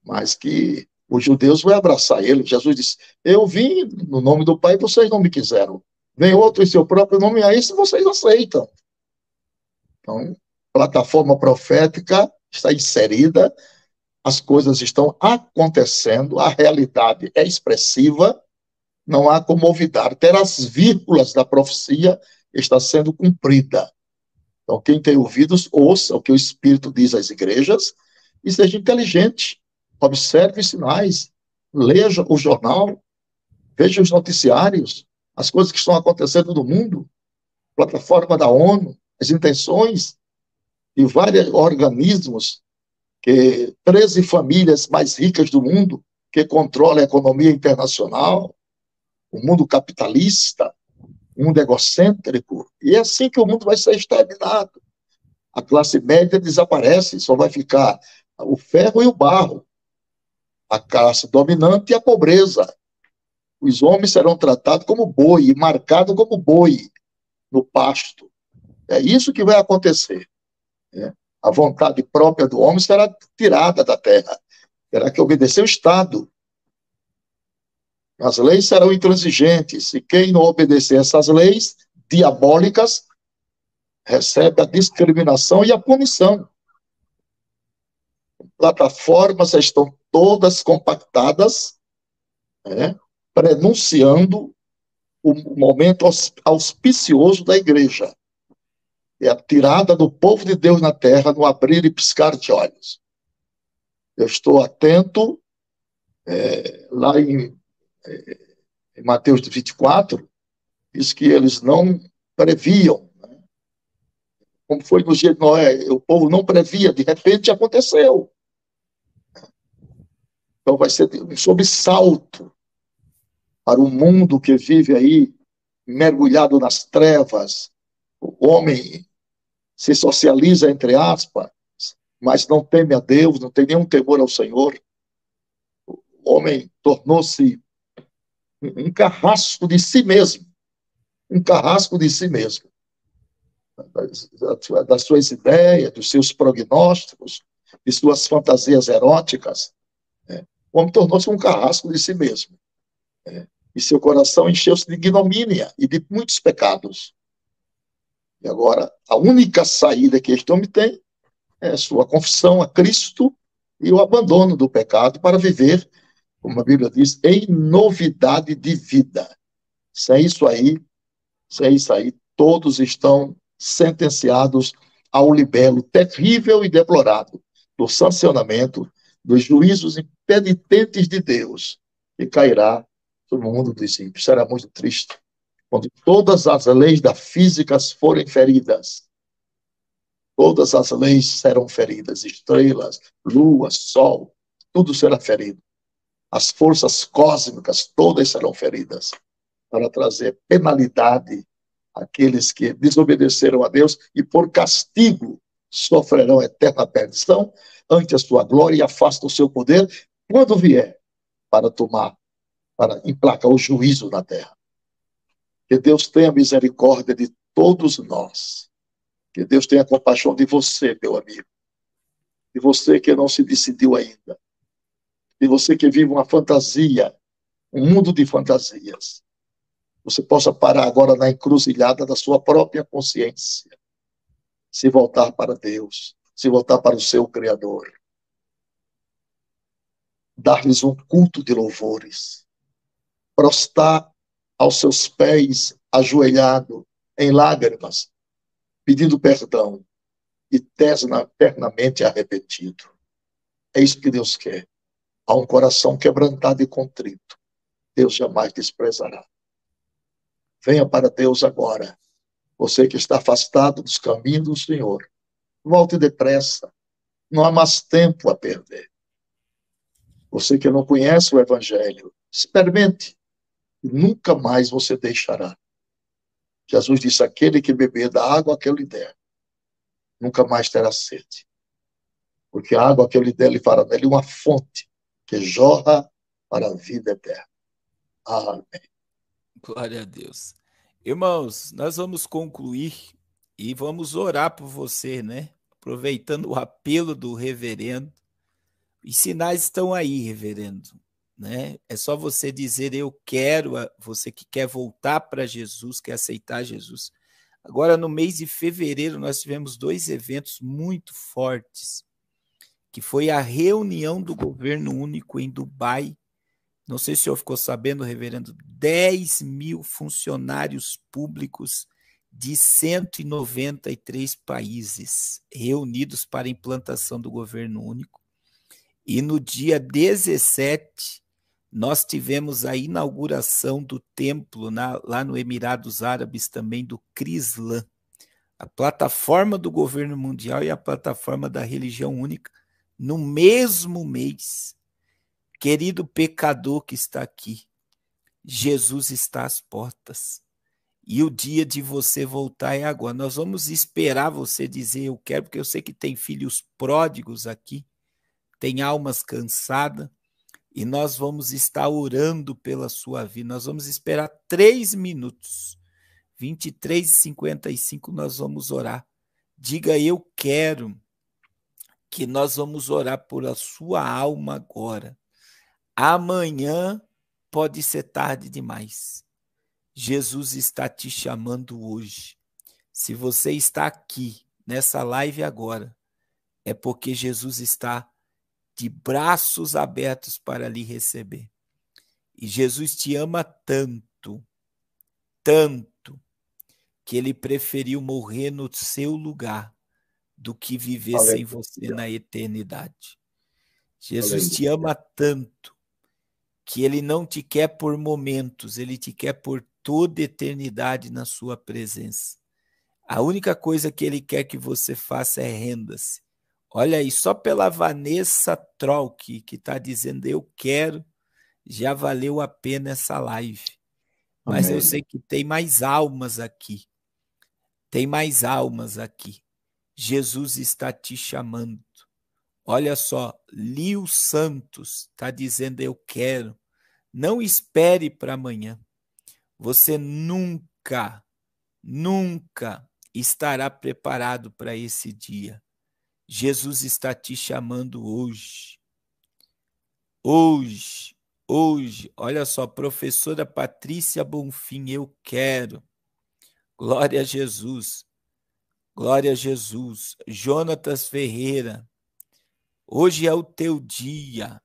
mas que os judeus vão abraçar ele. Jesus disse: eu vim no nome do Pai, vocês não me quiseram. Vem outro em seu próprio nome, aí se vocês aceitam. Então, a plataforma profética está inserida, as coisas estão acontecendo, a realidade é expressiva, não há como olvidar. Até as vírgulas da profecia está sendo cumprida. Então, quem tem ouvidos, ouça o que o Espírito diz às igrejas e seja inteligente. Observe os sinais, leia o jornal, veja os noticiários, as coisas que estão acontecendo no mundo, plataforma da ONU, as intenções de vários organismos, que 13 famílias mais ricas do mundo, que controlam a economia internacional, o mundo capitalista, o mundo egocêntrico, e é assim que o mundo vai ser exterminado. A classe média desaparece, só vai ficar o ferro e o barro, a classe dominante e a pobreza. Os homens serão tratados como boi, e marcados como boi no pasto. É isso que vai acontecer. A vontade própria do homem será tirada da terra. Terá que obedecer o Estado. As leis serão intransigentes, e quem não obedecer essas leis diabólicas recebe a discriminação e a punição. Plataformas estão todas compactadas, prenunciando o momento auspicioso da igreja. É a tirada do povo de Deus na terra no abrir e piscar de olhos. Eu estou atento, lá em Mateus 24, diz que eles não previam, como foi no dia de Noé, o povo não previa, de repente aconteceu. Então vai ser um sobressalto para um mundo que vive aí mergulhado nas trevas. O homem se socializa, entre aspas, mas não teme a Deus, não tem nenhum temor ao Senhor. O homem tornou-se um carrasco de si mesmo, um carrasco de si mesmo, das suas ideias, dos seus prognósticos, de suas fantasias eróticas. O homem tornou-se um carrasco de si mesmo. E seu coração encheu-se de ignomínia e de muitos pecados. E agora, a única saída que este homem tem é a sua confissão a Cristo e o abandono do pecado para viver, como a Bíblia diz, em novidade de vida. Sem isso aí, todos estão sentenciados ao libelo terrível e deplorável do sancionamento dos juízos impenitentes de Deus, que cairá sobre o mundo dos ímpios. Será muito triste quando todas as leis da física forem feridas. Todas as leis serão feridas, estrelas, lua, sol, tudo será ferido. As forças cósmicas todas serão feridas, para trazer penalidade àqueles que desobedeceram a Deus e por castigo sofrerão eterna perdição ante a sua glória e afasta o seu poder quando vier para emplacar o juízo na terra. Que Deus tenha misericórdia de todos nós. Que Deus tenha compaixão de você, meu amigo. De você que não se decidiu ainda. De você que vive uma fantasia, um mundo de fantasias. Você possa parar agora na encruzilhada da sua própria consciência. Se voltar para Deus. se voltar para o seu Criador, dar-lhes um culto de louvores, prostrar aos seus pés, ajoelhado, em lágrimas, pedindo perdão e eternamente arrependido. É isso que Deus quer. Há um coração quebrantado e contrito. Deus jamais desprezará. Venha para Deus agora. Você que está afastado dos caminhos do Senhor, volte depressa. Não há mais tempo a perder. Você que não conhece o Evangelho, experimente e nunca mais você deixará. Jesus disse: aquele que beber da água que eu lhe der, nunca mais terá sede. Porque a água que eu lhe der, lhe fará nele uma fonte que jorra para a vida eterna. Amém. Glória a Deus. Irmãos, nós vamos concluir e vamos orar por você, né? Aproveitando o apelo do reverendo. Os sinais estão aí, reverendo, né? É só você dizer eu quero, você que quer voltar para Jesus, quer aceitar Jesus. Agora, no mês de fevereiro, nós tivemos 2 eventos muito fortes, que foi a reunião do governo único em Dubai. Não sei se o senhor ficou sabendo, reverendo, 10 mil funcionários públicos de 193 países reunidos para a implantação do governo único. E no dia 17, nós tivemos a inauguração do templo lá no Emirados Árabes também, do Crislã, a plataforma do governo mundial e a plataforma da religião única, no mesmo mês. Querido pecador que está aqui, Jesus está às portas. E o dia de você voltar é agora. Nós vamos esperar você dizer eu quero, porque eu sei que tem filhos pródigos aqui, tem almas cansadas, e nós vamos estar orando pela sua vida. Nós vamos esperar 3 minutos. 23h55 nós vamos orar. Diga eu quero, que nós vamos orar por a sua alma agora. Amanhã pode ser tarde demais. Jesus está te chamando hoje. Se você está aqui, nessa live agora, é porque Jesus está de braços abertos para lhe receber. E Jesus te ama tanto, tanto, que ele preferiu morrer no seu lugar do que viver sem você Aleluia. na eternidade. Jesus te Aleluia. ama tanto que ele não te quer por momentos, ele te quer por toda eternidade na sua presença. A única coisa que ele quer que você faça é renda-se. Olha aí, só pela Vanessa Trolk, que está dizendo eu quero, já valeu a pena essa live. Mas eu Amém. sei que tem mais almas aqui. Tem mais almas aqui. Jesus está te chamando. Olha só, Lio Santos está dizendo eu quero. Não espere para amanhã. Você nunca, nunca estará preparado para esse dia. Jesus está te chamando hoje. Hoje, hoje. Olha só, professora Patrícia Bonfim, eu quero. Glória a Jesus. Glória a Jesus. Jonatas Ferreira, hoje é o teu dia.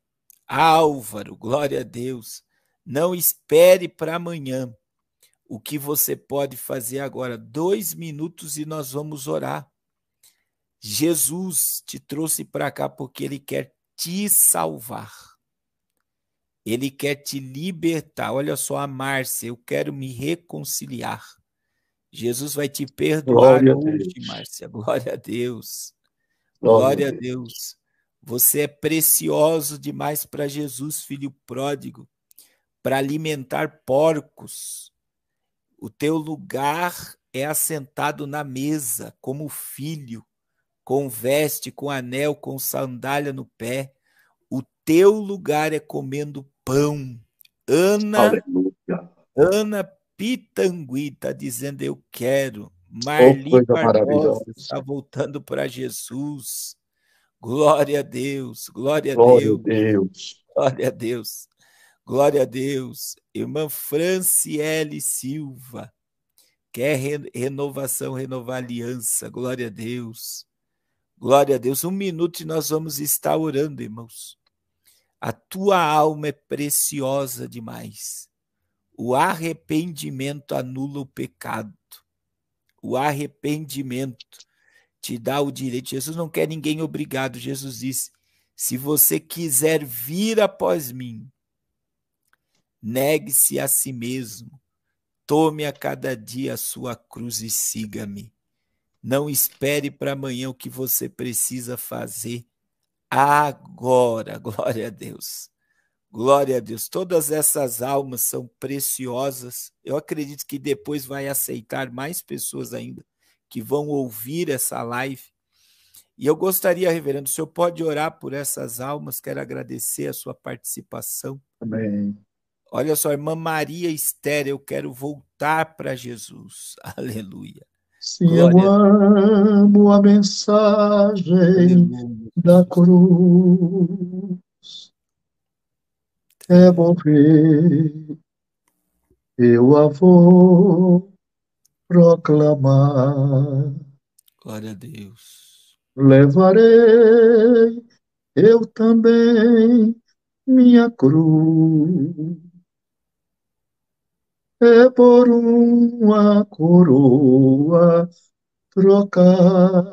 Álvaro, glória a Deus. Não espere para amanhã. O que você pode fazer agora? 2 minutos e nós vamos orar. Jesus te trouxe para cá porque ele quer te salvar. Ele quer te libertar. Olha só a Márcia, eu quero me reconciliar. Jesus vai te perdoar Glória a hoje, Deus. Márcia. Glória a Deus. Glória a Glória a Deus. Deus. Você é precioso demais para Jesus, filho pródigo, para alimentar porcos. O teu lugar é assentado na mesa, como filho, com veste, com anel, com sandália no pé. O teu lugar é comendo pão. Aleluia. Ana Pitangui está dizendo eu quero. Oh, Marli coisa Barbosa está maravilhosa. voltando para Jesus. Glória a Deus, glória a Glória a Deus, Deus. glória a Deus, glória a Deus. Irmã Franciele Silva, quer renovação, renovar aliança. Glória a Deus, Glória a Deus. 1 minuto e nós vamos estar orando, irmãos. A tua alma é preciosa demais. O arrependimento anula o pecado. O arrependimento te dá o direito. Jesus não quer ninguém obrigado. Jesus disse: se você quiser vir após mim, negue-se a si mesmo, tome a cada dia a sua cruz e siga-me. Não espere para amanhã o que você precisa fazer agora. Glória a Deus. Glória a Deus. Todas essas almas são preciosas. Eu acredito que depois vai aceitar mais pessoas ainda que vão ouvir essa live. E eu gostaria, reverendo, o senhor pode orar por essas almas? Quero agradecer a sua participação. Amém. Olha só, irmã Maria Esther, eu quero voltar para Jesus. Aleluia. Sim, eu Glória a Deus. amo a mensagem Aleluia, da Jesus. cruz. É bom ver, eu a vou proclamar. Glória a Deus. Levarei eu também minha cruz. É por uma coroa trocar.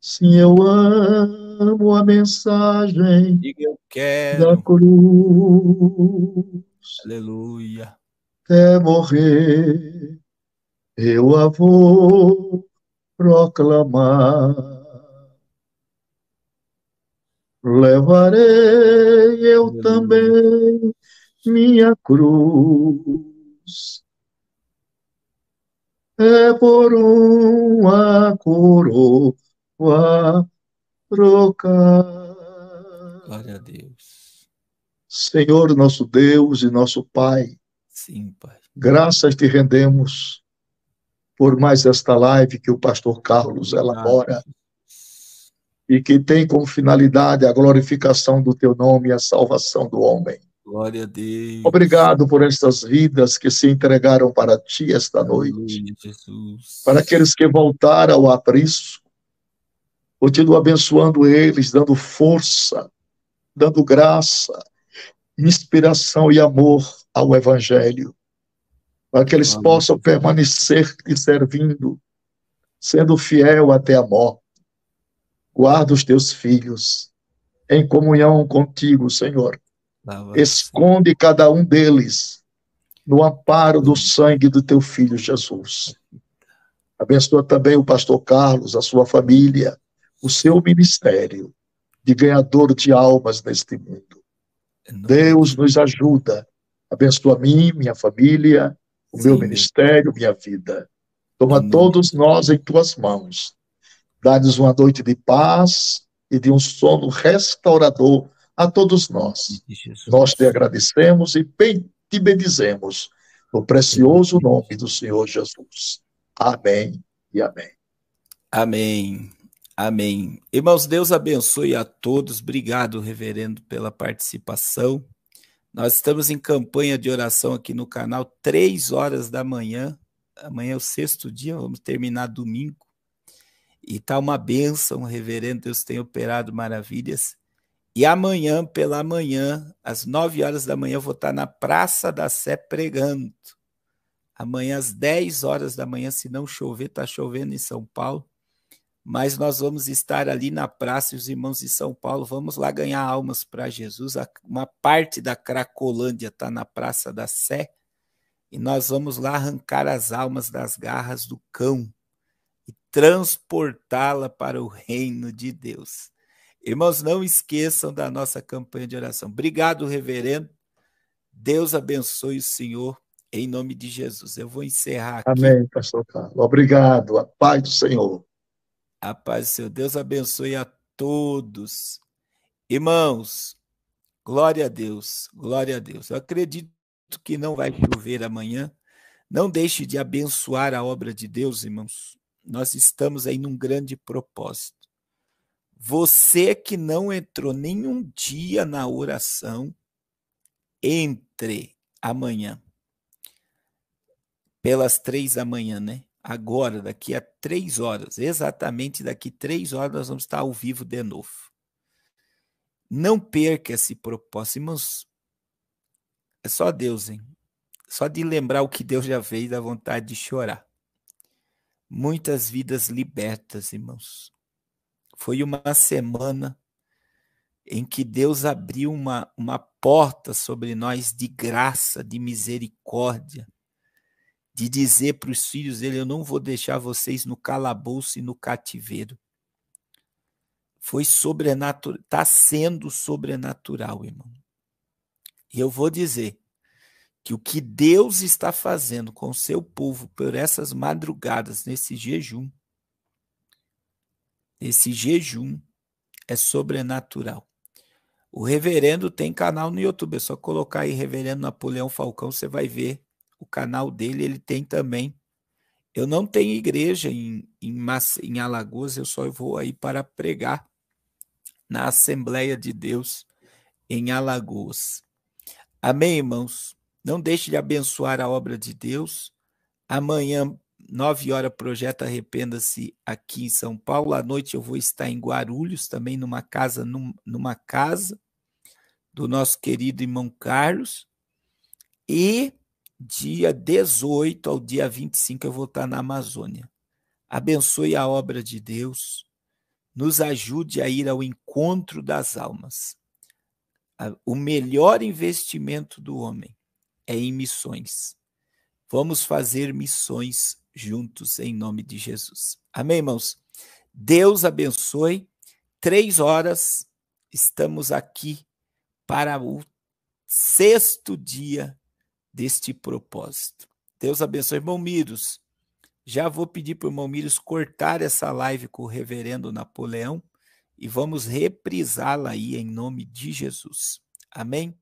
Sim, eu amo a mensagem Diga eu da quero. cruz. Aleluia. Até morrer, eu a vou proclamar. Levarei eu Aleluia. também minha cruz. É por uma coroa trocar. Glória a Deus. Senhor, nosso Deus e nosso Pai, Sim, Pai. graças te rendemos por mais esta live que o pastor Carlos Obrigado, elabora Jesus. e que tem como finalidade a glorificação do teu nome e a salvação do homem. Glória a Deus. Obrigado por estas vidas que se entregaram para ti esta noite, Aleluia, para Jesus. aqueles que voltaram ao aprisco. Continua abençoando eles, dando força, dando graça, inspiração e amor ao Evangelho, para que eles Glória a possam Deus. permanecer te servindo, sendo fiel até a morte. Guarda os teus filhos em comunhão contigo, Senhor. Lava-se. Esconde cada um deles no amparo do sangue do teu filho Jesus. Abençoa também o pastor Carlos, a sua família, o seu ministério de ganhador de almas neste mundo. Em nome de Deus nos ajuda. Abençoa a mim, minha família, o meu Sim, meu. ministério, minha vida. Em Toma nome todos nós em tuas mãos. Dá-nos uma noite de paz e de um sono restaurador a todos nós. de Nós te Jesus. agradecemos e te bendizemos no precioso nome do Senhor Jesus. Amém e amém. Amém. Amém. Irmãos, Deus abençoe a todos. Obrigado, reverendo, pela participação. Nós estamos em campanha de oração aqui no canal, 3 horas da manhã. Amanhã é o 6º dia, vamos terminar domingo. E está uma bênção, reverendo, Deus tem operado maravilhas. E amanhã, pela manhã, às 9 horas da manhã, eu vou estar na Praça da Sé pregando. Amanhã, às 10 horas da manhã, se não chover, está chovendo em São Paulo, mas nós vamos estar ali na praça e os irmãos de São Paulo, vamos lá ganhar almas para Jesus. Uma parte da Cracolândia está na Praça da Sé e nós vamos lá arrancar as almas das garras do cão e transportá-la para o reino de Deus. Irmãos, não esqueçam da nossa campanha de oração. Obrigado, reverendo. Deus abençoe o senhor, em nome de Jesus. Eu vou encerrar aqui. Amém, pastor Carlos. Obrigado. A paz do Senhor. A paz do Senhor. Deus abençoe a todos. Irmãos, glória a Deus, glória a Deus. Eu acredito que não vai chover amanhã. Não deixe de abençoar a obra de Deus, irmãos. Nós estamos aí num grande propósito. Você que não entrou nenhum dia na oração, entre amanhã, pelas 3 da manhã, né? agora, daqui a 3 horas, exatamente daqui 3 horas, nós vamos estar ao vivo de novo. Não perca esse propósito, irmãos. É só Deus, hein? Só de lembrar o que Deus já fez, dá vontade de chorar. Muitas vidas libertas, irmãos. Foi uma semana em que Deus abriu uma porta sobre nós de graça, de misericórdia, de dizer para os filhos dele, eu não vou deixar vocês no calabouço e no cativeiro. Foi sobrenatural, está sendo sobrenatural, irmão. E eu vou dizer que o que Deus está fazendo com o seu povo por essas madrugadas, nesse jejum é sobrenatural. O reverendo tem canal no YouTube, é só colocar aí Reverendo Napoleão Falcão, você vai ver o canal dele, ele tem também. Eu não tenho igreja em Alagoas, eu só vou aí para pregar na Assembleia de Deus em Alagoas. Amém, irmãos? Não deixe de abençoar a obra de Deus. Amanhã, 9 horas, Projeto Arrependa-se aqui em São Paulo. À noite eu vou estar em Guarulhos, também numa casa do nosso querido irmão Carlos. E dia 18 ao dia 25 eu vou estar na Amazônia. Abençoe a obra de Deus. Nos ajude a ir ao encontro das almas. O melhor investimento do homem é em missões. Vamos fazer missões juntos em nome de Jesus. Amém, irmãos? Deus abençoe. 3 horas, estamos aqui para o 6º dia deste propósito. Deus abençoe, irmão Miros. Já vou pedir para o irmão Miros cortar essa live com o reverendo Napoleão e vamos reprisá-la aí em nome de Jesus. Amém?